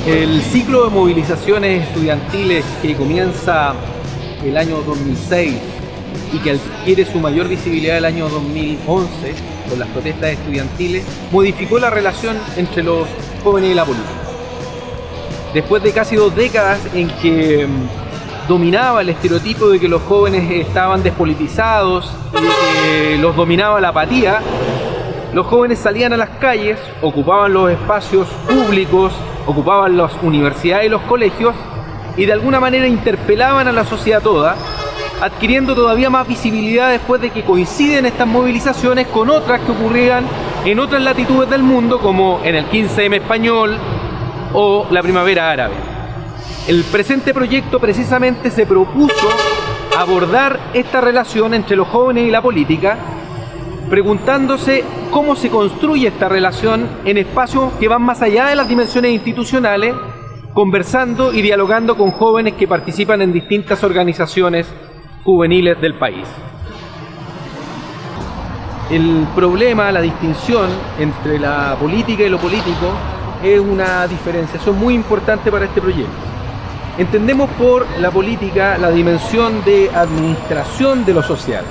El ciclo de movilizaciones estudiantiles que comienza el año 2006 y que adquiere su mayor visibilidad el año 2011 con las protestas estudiantiles, modificó la relación entre los jóvenes y la política. Después de casi 2 décadas en que dominaba el estereotipo de que los jóvenes estaban despolitizados y de que los dominaba la apatía, los jóvenes salían a las calles, ocupaban los espacios públicos, ocupaban las universidades y los colegios y de alguna manera interpelaban a la sociedad toda, adquiriendo todavía más visibilidad después de que coinciden estas movilizaciones con otras que ocurrían en otras latitudes del mundo, como en el 15M español o la Primavera Árabe. El presente proyecto precisamente se propuso abordar esta relación entre los jóvenes y la política, preguntándose cómo se construye esta relación en espacios que van más allá de las dimensiones institucionales, conversando y dialogando con jóvenes que participan en distintas organizaciones juveniles del país. El problema, la distinción entre la política y lo político es una diferenciación muy importante para este proyecto. Entendemos por la política la dimensión de administración de lo social,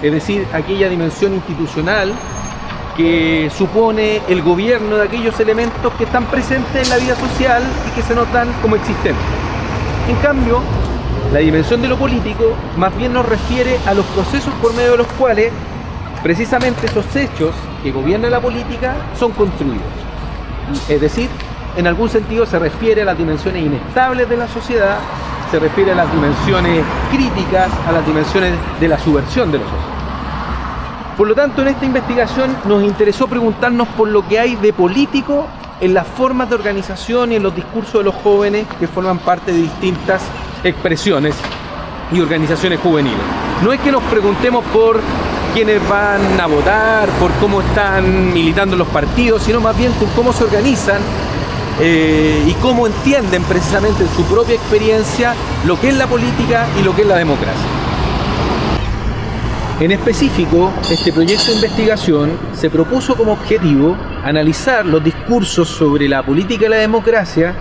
es decir, aquella dimensión institucional que supone el gobierno de aquellos elementos que están presentes en la vida social y que se notan como existentes. En cambio, la dimensión de lo político más bien nos refiere a los procesos por medio de los cuales precisamente esos hechos que gobierna la política son construidos. Es decir, en algún sentido se refiere a las dimensiones inestables de la sociedad, se refiere a las dimensiones críticas, a las dimensiones de la subversión de la sociedad. Por lo tanto, en esta investigación nos interesó preguntarnos por lo que hay de político en las formas de organización y en los discursos de los jóvenes que forman parte de distintas expresiones y organizaciones juveniles. No es que nos preguntemos por quiénes van a votar, por cómo están militando los partidos, sino más bien por cómo se organizan y cómo entienden precisamente en su propia experiencia lo que es la política y lo que es la democracia. En específico, este proyecto de investigación se propuso como objetivo analizar los discursos sobre la política y la democracia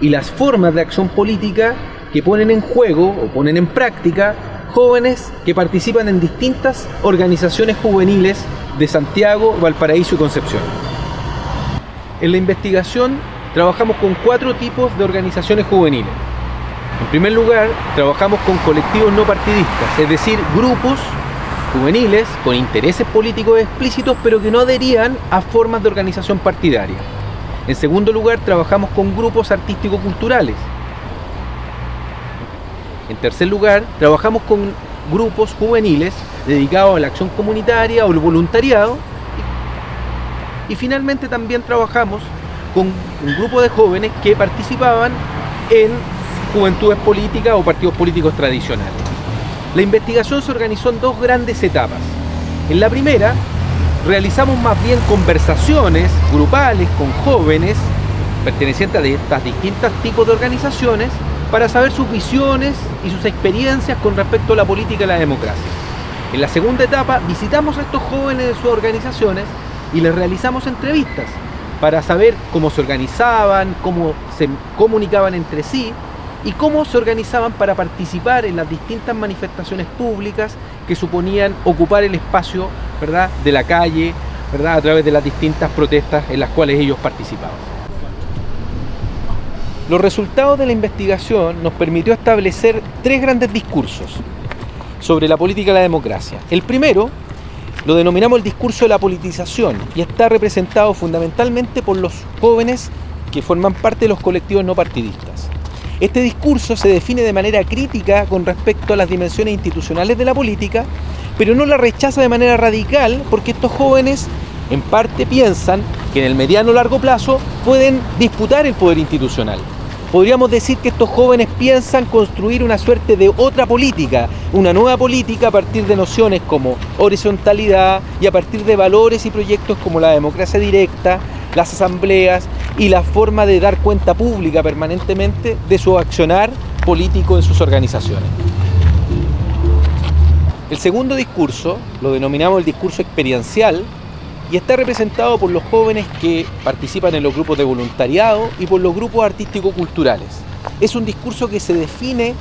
y las formas de acción política que ponen en juego o ponen en práctica jóvenes que participan en distintas organizaciones juveniles de Santiago, Valparaíso y Concepción. En la investigación trabajamos con 4 tipos de organizaciones juveniles. En primer lugar, trabajamos con colectivos no partidistas, es decir, grupos juveniles con intereses políticos explícitos pero que no adherían a formas de organización partidaria. En segundo lugar, trabajamos con grupos artístico-culturales. En tercer lugar, trabajamos con grupos juveniles dedicados a la acción comunitaria o el voluntariado. Y finalmente también trabajamos con un grupo de jóvenes que participaban en juventudes políticas o partidos políticos tradicionales. La investigación se organizó en 2 grandes etapas. En la primera, realizamos más bien conversaciones grupales con jóvenes pertenecientes a estos distintos tipos de organizaciones para saber sus visiones y sus experiencias con respecto a la política y la democracia. En la segunda etapa, visitamos a estos jóvenes de sus organizaciones y les realizamos entrevistas para saber cómo se organizaban, cómo se comunicaban entre sí y cómo se organizaban para participar en las distintas manifestaciones públicas que suponían ocupar el espacio, ¿verdad?, de la calle, ¿verdad?, a través de las distintas protestas en las cuales ellos participaban. Los resultados de la investigación nos permitió establecer 3 grandes discursos sobre la política y la democracia. El primero lo denominamos el discurso de la politización y está representado fundamentalmente por los jóvenes que forman parte de los colectivos no partidistas. Este discurso se define de manera crítica con respecto a las dimensiones institucionales de la política, pero no la rechaza de manera radical porque estos jóvenes en parte piensan que en el mediano o largo plazo pueden disputar el poder institucional. Podríamos decir que estos jóvenes piensan construir una suerte de otra política, una nueva política a partir de nociones como horizontalidad y a partir de valores y proyectos como la democracia directa, las asambleas y la forma de dar cuenta pública permanentemente de su accionar político en sus organizaciones. El segundo discurso lo denominamos el discurso experiencial y está representado por los jóvenes que participan en los grupos de voluntariado y por los grupos artístico-culturales. Es un discurso que se define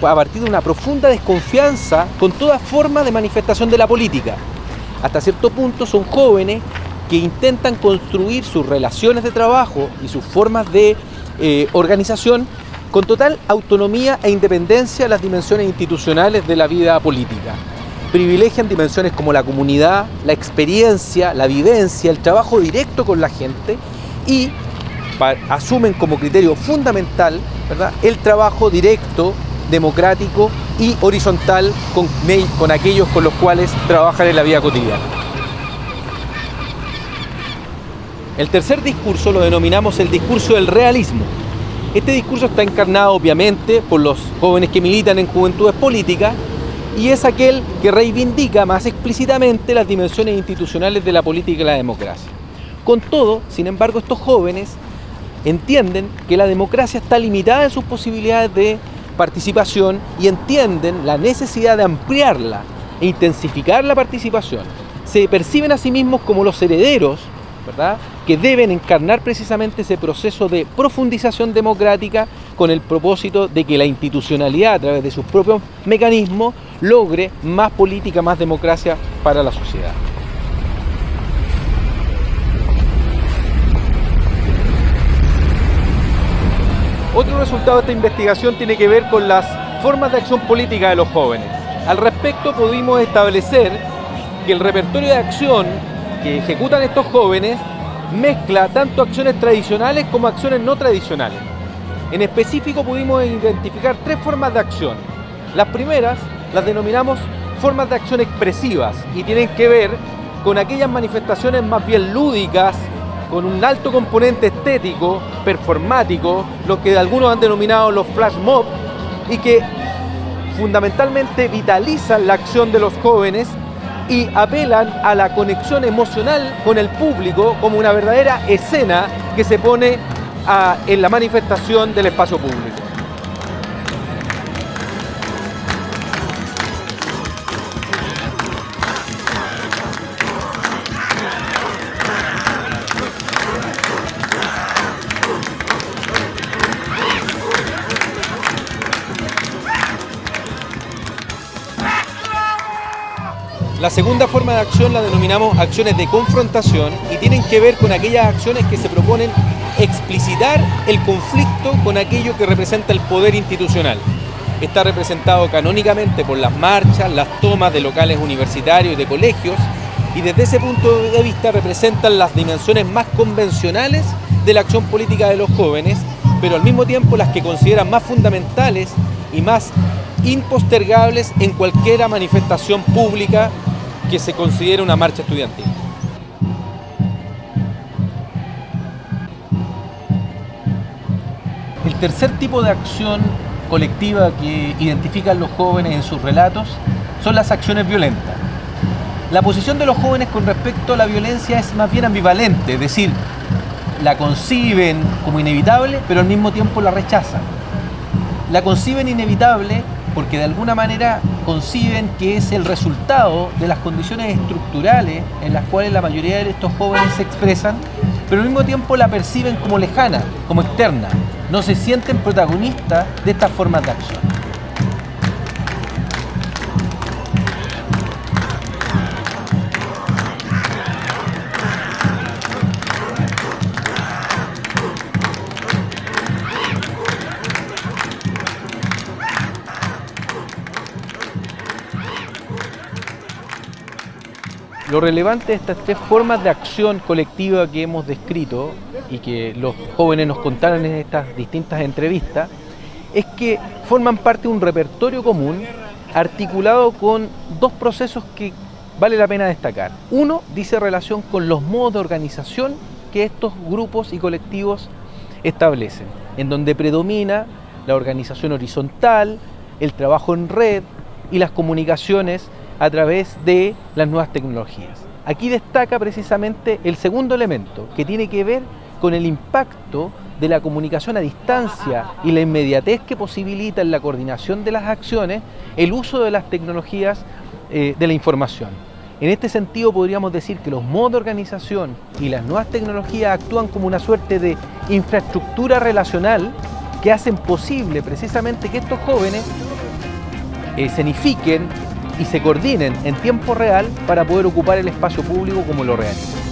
a partir de una profunda desconfianza con toda forma de manifestación de la política. Hasta cierto punto son jóvenes que intentan construir sus relaciones de trabajo y sus formas de organización con total autonomía e independencia de las dimensiones institucionales de la vida política. Privilegian dimensiones como la comunidad, la experiencia, la vivencia, el trabajo directo con la gente y asumen como criterio fundamental, ¿verdad?, el trabajo directo, democrático y horizontal con aquellos con los cuales trabajan en la vida cotidiana. El tercer discurso lo denominamos el discurso del realismo. Este discurso está encarnado obviamente por los jóvenes que militan en juventudes políticas y es aquel que reivindica más explícitamente las dimensiones institucionales de la política y la democracia. Con todo, sin embargo, estos jóvenes entienden que la democracia está limitada en sus posibilidades de participación y entienden la necesidad de ampliarla e intensificar la participación. Se perciben a sí mismos como los herederos, ¿verdad?, que deben encarnar precisamente ese proceso de profundización democrática con el propósito de que la institucionalidad a través de sus propios mecanismos logre más política, más democracia para la sociedad. Otro resultado de esta investigación tiene que ver con las formas de acción política de los jóvenes. Al respecto pudimos establecer que el repertorio de acción que ejecutan estos jóvenes mezcla tanto acciones tradicionales como acciones no tradicionales. En específico pudimos identificar tres formas de acción. Las primeras las denominamos formas de acción expresivas y tienen que ver con aquellas manifestaciones más bien lúdicas, con un alto componente estético, performático, lo que algunos han denominado los flash mob, y que fundamentalmente vitalizan la acción de los jóvenes y apelan a la conexión emocional con el público como una verdadera escena que se pone en la manifestación del espacio público. La segunda forma de acción la denominamos acciones de confrontación y tienen que ver con aquellas acciones que se proponen explicitar el conflicto con aquello que representa el poder institucional. Está representado canónicamente por las marchas, las tomas de locales universitarios y de colegios, y desde ese punto de vista representan las dimensiones más convencionales de la acción política de los jóvenes, pero al mismo tiempo las que consideran más fundamentales y más impostergables en cualquier manifestación pública que se considere una marcha estudiantil. El tercer tipo de acción colectiva que identifican los jóvenes en sus relatos son las acciones violentas. La posición de los jóvenes con respecto a la violencia es más bien ambivalente, es decir, la conciben como inevitable, pero al mismo tiempo la rechazan. La conciben inevitable porque de alguna manera conciben que es el resultado de las condiciones estructurales en las cuales la mayoría de estos jóvenes se expresan, pero al mismo tiempo la perciben como lejana, como externa. No se sienten protagonistas de estas formas de acción. Lo relevante de estas tres formas de acción colectiva que hemos descrito y que los jóvenes nos contaron en estas distintas entrevistas es que forman parte de un repertorio común articulado con dos procesos que vale la pena destacar. Uno dice relación con los modos de organización que estos grupos y colectivos establecen, en donde predomina la organización horizontal, el trabajo en red y las comunicaciones a través de las nuevas tecnologías. Aquí destaca precisamente el segundo elemento, que tiene que ver con el impacto de la comunicación a distancia y la inmediatez que posibilita en la coordinación de las acciones el uso de las tecnologías de la información. En este sentido podríamos decir que los modos de organización y las nuevas tecnologías actúan como una suerte de infraestructura relacional que hacen posible precisamente que estos jóvenes se unifiquen y se coordinen en tiempo real para poder ocupar el espacio público como lo realizan.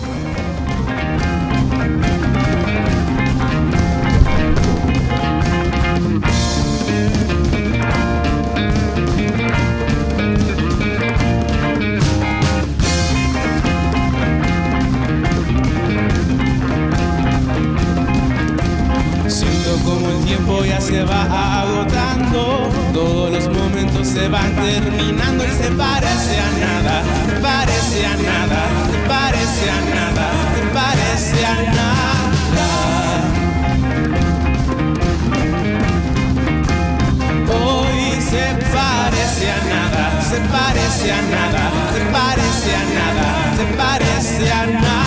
Como el tiempo ya se va agotando, todos los momentos se van terminando y se parece a nada, parece a nada, parece a nada, parece a nada. Hoy se parece a nada, se parece a nada, se parece a nada, se parece a nada.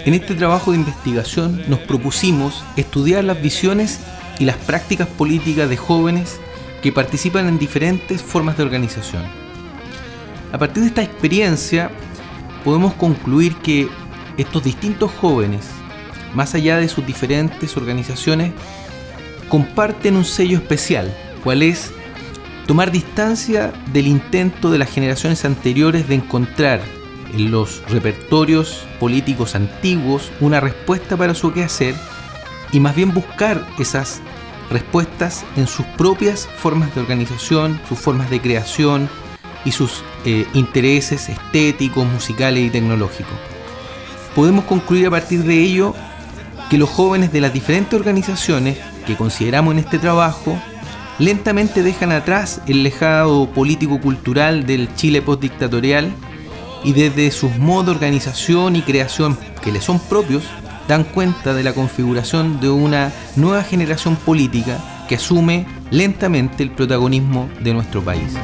En este trabajo de investigación nos propusimos estudiar las visiones y las prácticas políticas de jóvenes que participan en diferentes formas de organización. A partir de esta experiencia podemos concluir que estos distintos jóvenes, más allá de sus diferentes organizaciones, comparten un sello especial, cual es tomar distancia del intento de las generaciones anteriores de encontrar en los repertorios políticos antiguos una respuesta para su quehacer y más bien buscar esas respuestas en sus propias formas de organización, sus formas de creación y sus intereses estéticos, musicales y tecnológicos. Podemos concluir a partir de ello que los jóvenes de las diferentes organizaciones que consideramos en este trabajo lentamente dejan atrás el legado político-cultural del Chile postdictatorial y desde sus modos de organización y creación que les son propios, dan cuenta de la configuración de una nueva generación política que asume lentamente el protagonismo de nuestro país.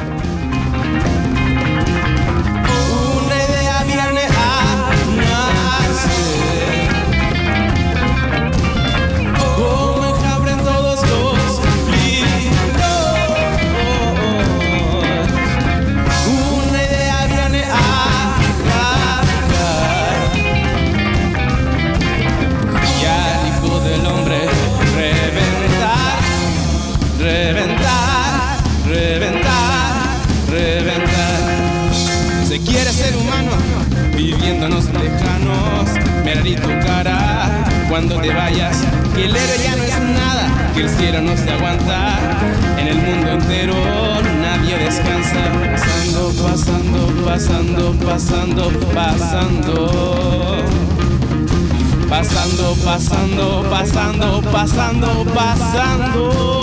Viviéndonos lejanos, mirar tu cara cuando te vayas, que el héroe ya no es nada, que el cielo no se aguanta, en el mundo entero nadie descansa, pasando, pasando, pasando, pasando, pasando, pasando, pasando, pasando, pasando, pasando.